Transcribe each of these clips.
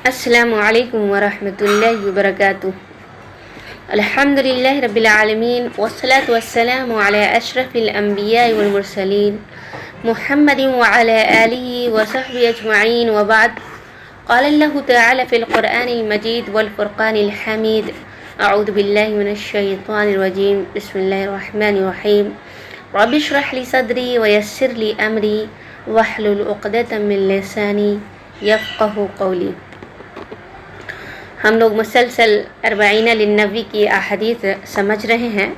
السلام علیکم ورحمۃ اللہ وبرکاتہ۔ الحمد للہ رب العالمین والصلاة والسلام علی اشرف الانبیاء والمرسلین محمد وعلی آلہ وصحبہ اجمعین وبعد۔ قال اللہ تعالی فی القرآن المجید والفرقان الحمید، اعوذ باللہ من الشیطان الرجیم، بسم اللہ الرحمن الرحیم۔ رب اشرح لی صدری ویسر لی امری واحلل عقدۃ من لسانی یفقہوا قولی۔ ہم لوگ مسلسل اربعین للنبی کی احادیث سمجھ رہے ہیں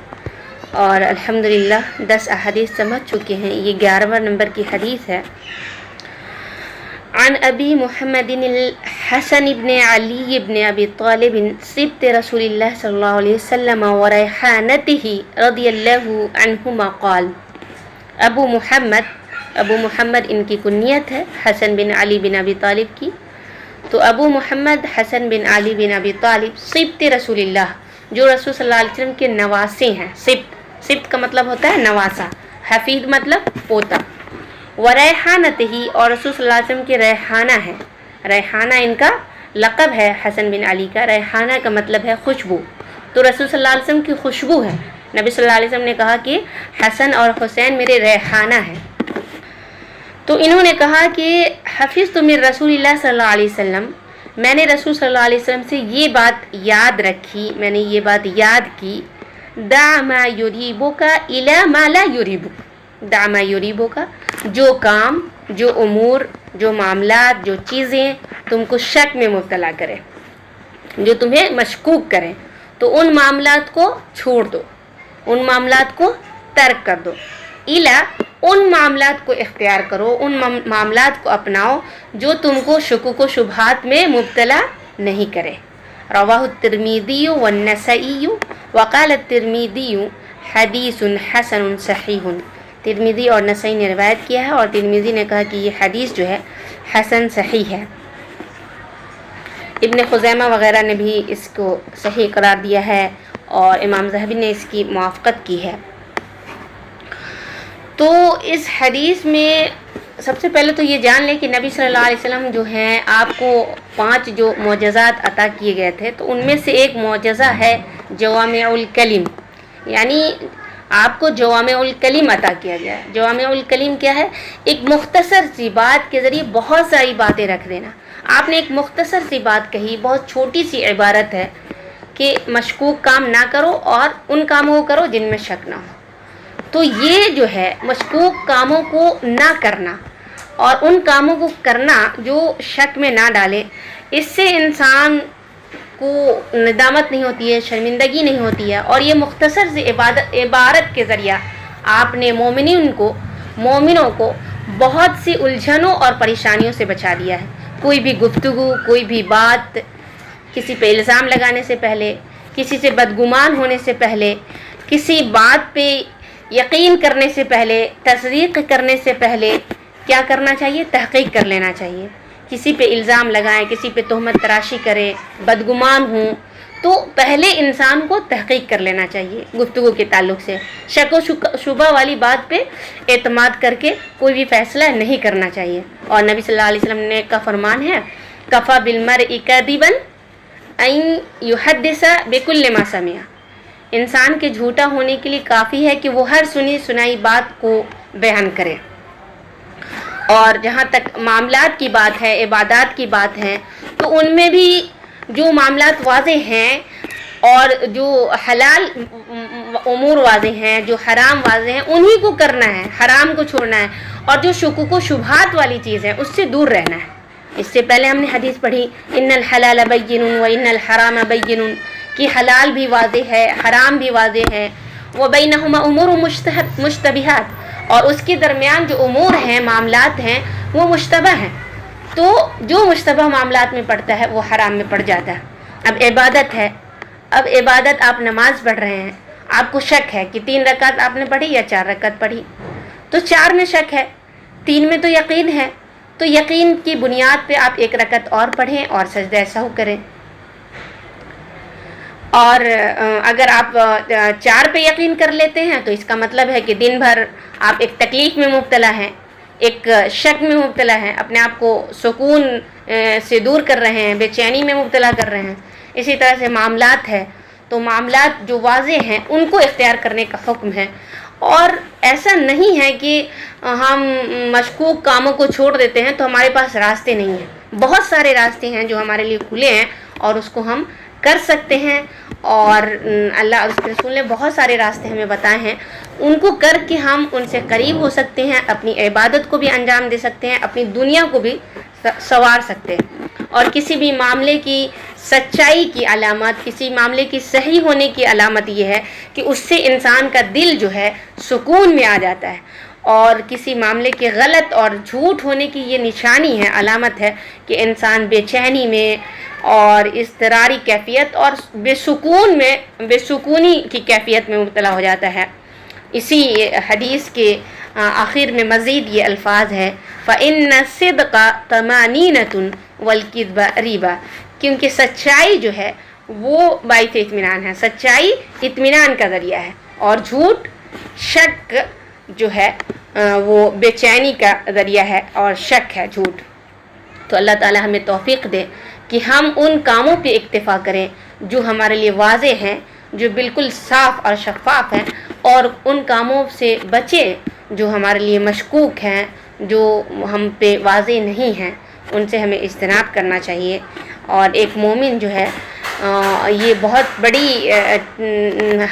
اور الحمدللہ 10 احادیث سمجھ چکے ہیں۔ یہ 11واں نمبر کی حدیث ہے۔ عن ابی محمد الحسن بن علی بن ابی طالب سبط رسول اللہ صلی اللہ علیہ وسلم وریحانتہ رضی اللہ عنہما قال۔ ابو محمد ان کی کنیت ہے، حسن بن علی بن ابی طالب کی۔ تو ابو محمد حسن بن علی بن ابی طالب سبط رسول اللہ، جو رسول صلی اللہ علیہ وسلم کے نواسے ہیں۔ سبط کا مطلب ہوتا ہے نواسا، حفید مطلب پوتا۔ وریحانتہ، اور رسول صلی اللہ علیہ وسلم کے ریحانہ ہے۔ ریحانہ ان کا لقب ہے حسن بن علی کا۔ ریحانہ کا مطلب ہے خوشبو، تو رسول صلی اللہ علیہ وسلم کی خوشبو ہے۔ نبی صلی اللہ علیہ وسلم نے کہا کہ حسن اور حسین میرے ریحانہ ہیں۔ تو انہوں نے کہا کہ حفظت من رسول اللہ صلی اللہ علیہ وسلم، میں نے رسول صلی اللہ علیہ وسلم سے یہ بات یاد رکھی، میں نے یہ بات یاد کی، دع ما یریبک الی ما لا یریبک، دع ما یریبک، جو کام، جو امور، جو معاملات، جو چیزیں تم کو شک میں مبتلا کرے، جو تمہیں مشکوک کریں، تو ان معاملات کو چھوڑ دو، ان معاملات کو ترک کر دو۔ الی، ان معاملات کو اختیار کرو، ان معاملات کو اپناؤ جو تم کو شکوک و شبہات میں مبتلا نہیں کرے۔ رواہ الترمذی والنسائی وقال الترمذی حدیث حسن صحیح۔ ترمذی اور نسائی نے روایت کیا ہے، اور ترمذی نے کہا کہ یہ حدیث جو ہے حسن صحیح ہے۔ ابن خزیمہ وغیرہ نے بھی اس کو صحیح قرار دیا ہے، اور امام ذہبی نے اس کی موافقت کی ہے۔ تو اس حدیث میں سب سے پہلے تو یہ جان لیں کہ نبی صلی اللہ علیہ وسلم جو ہیں، آپ کو 5 جو معجزات عطا کیے گئے تھے، تو ان میں سے ایک معجزہ ہے جوامع الکلم، یعنی آپ کو جوامع الکلم عطا کیا گیا ہے۔ جوامع الکلم کیا ہے؟ ایک مختصر سی بات کے ذریعے بہت ساری باتیں رکھ دینا۔ آپ نے ایک مختصر سی بات کہی، بہت چھوٹی سی عبارت ہے کہ مشکوک کام نہ کرو اور ان کاموں کو کرو جن میں شک نہ ہو۔ تو یہ جو ہے مشکوک کاموں کو نہ کرنا اور ان کاموں کو کرنا جو شک میں نہ ڈالے، اس سے انسان کو ندامت نہیں ہوتی ہے، شرمندگی نہیں ہوتی ہے، اور یہ مختصر سی عبارت کے ذریعہ آپ نے مومنوں کو بہت سی الجھنوں اور پریشانیوں سے بچا دیا ہے۔ کوئی بھی گفتگو، کوئی بھی بات، کسی پہ الزام لگانے سے پہلے، کسی سے بدگمان ہونے سے پہلے، کسی بات پہ یقین کرنے سے پہلے، تصدیق کرنے سے پہلے کیا کرنا چاہیے؟ تحقیق کر لینا چاہیے۔ کسی پہ الزام لگائیں، کسی پہ تہمت تراشی کریں، بدگمان ہوں، تو پہلے انسان کو تحقیق کر لینا چاہیے گفتگو کے تعلق سے۔ شک و شبہ والی بات پہ اعتماد کر کے کوئی بھی فیصلہ نہیں کرنا چاہیے۔ اور نبی صلی اللہ علیہ وسلم نے کا فرمان ہے، کفا بالمرء کذبا ان یحدث بکل ما سمع، انسان کے جھوٹا ہونے کے لیے کافی ہے کہ وہ ہر سنی سنائی بات کو بیان کرے۔ اور جہاں تک معاملات کی بات ہے، عبادات کی بات ہے، تو ان میں بھی جو معاملات واضح ہیں اور جو حلال امور واضح ہیں، جو حرام واضح ہیں، انہی کو کرنا ہے، حرام کو چھوڑنا ہے، اور جو شکوک و شبہات والی چیز ہے اس سے دور رہنا ہے۔ اس سے پہلے ہم نے حدیث پڑھی، ان الحلال بین و ان الحرام بین، کہ حلال بھی واضح ہے، حرام بھی واضح ہے، وبینہما امور مشتبہات، اور اس کے درمیان جو امور ہیں، معاملات ہیں، وہ مشتبہ ہیں۔ تو جو مشتبہ معاملات میں پڑتا ہے وہ حرام میں پڑ جاتا ہے۔ اب عبادت ہے، اب عبادت آپ نماز پڑھ رہے ہیں، آپ کو شک ہے کہ 3 رکعت آپ نے پڑھی یا 4 رکعت پڑھی، تو 4 میں شک ہے، 3 میں تو یقین ہے، تو یقین کی بنیاد پہ آپ 1 رکعت اور پڑھیں اور سجدہ سہو کریں۔ اور اگر آپ 4 پہ یقین کر لیتے ہیں تو اس کا مطلب ہے کہ دن بھر آپ ایک تکلیف میں مبتلا ہیں، ایک شک میں مبتلا ہیں، اپنے آپ کو سکون سے دور کر رہے ہیں، بے چینی میں مبتلا کر رہے ہیں۔ اسی طرح سے معاملات ہے، تو معاملات جو واضح ہیں ان کو اختیار کرنے کا حکم ہے، اور ایسا نہیں ہے کہ ہم مشکوک کاموں کو چھوڑ دیتے ہیں تو ہمارے پاس راستے نہیں ہیں۔ بہت سارے راستے ہیں جو ہمارے لیے کھلے ہیں اور اس کو ہم کر سکتے ہیں، اور اللہ اور اس کے رسول نے بہت سارے راستے ہمیں بتائے ہیں، ان کو کر کے ہم ان سے قریب ہو سکتے ہیں، اپنی عبادت کو بھی انجام دے سکتے ہیں، اپنی دنیا کو بھی سنوار سکتے ہیں۔ اور کسی بھی معاملے کی سچائی کی علامت، کسی معاملے کی صحیح ہونے کی علامت یہ ہے کہ اس سے انسان کا دل جو ہے سکون میں آ جاتا ہے، اور کسی معاملے کے غلط اور جھوٹ ہونے کی یہ نشانی ہے، علامت ہے کہ انسان بے چینی میں اور اضطراری کیفیت اور بے سکونی کی کیفیت میں مبتلا ہو جاتا ہے۔ اسی حدیث کے آخر میں مزید یہ الفاظ ہے فَإِنَّ الصِّدْقَ طَمَانِينَةٌ وَالْكِذْبَ رِيبَةٌ، کیونکہ سچائی جو ہے وہ باعث اطمینان ہے، سچائی اطمینان کا ذریعہ ہے، اور جھوٹ شک جو ہے وہ بے چینی کا ذریعہ ہے، اور شک ہے جھوٹ۔ تو اللہ تعالی ہمیں توفیق دے کہ ہم ان کاموں پہ اکتفا کریں جو ہمارے لیے واضح ہیں، جو بالکل صاف اور شفاف ہیں، اور ان کاموں سے بچیں جو ہمارے لیے مشکوک ہیں، جو ہم پہ واضح نہیں ہیں، ان سے ہمیں اجتناب کرنا چاہیے۔ اور ایک مومن جو ہے یہ بہت بڑی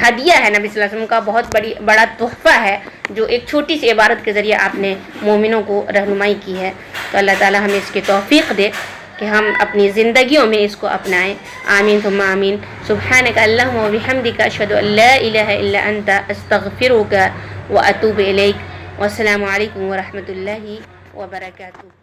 ہدیہ ہے نبی صلی اللہ علیہ وسلم کا، بہت بڑا تحفہ ہے جو ایک چھوٹی سی عبارت کے ذریعے آپ نے مومنوں کو رہنمائی کی ہے۔ تو اللہ تعالی ہمیں اس کی توفیق دے کہ ہم اپنی زندگیوں میں اس کو اپنائیں۔ آمین ثم آمین۔ سبحانک اللہم و بحمدک، اشہد ان لا الہ الا انت، استغفرک و اتوب الیک۔ والسلام علیکم ورحمۃ اللہ وبرکاتہ۔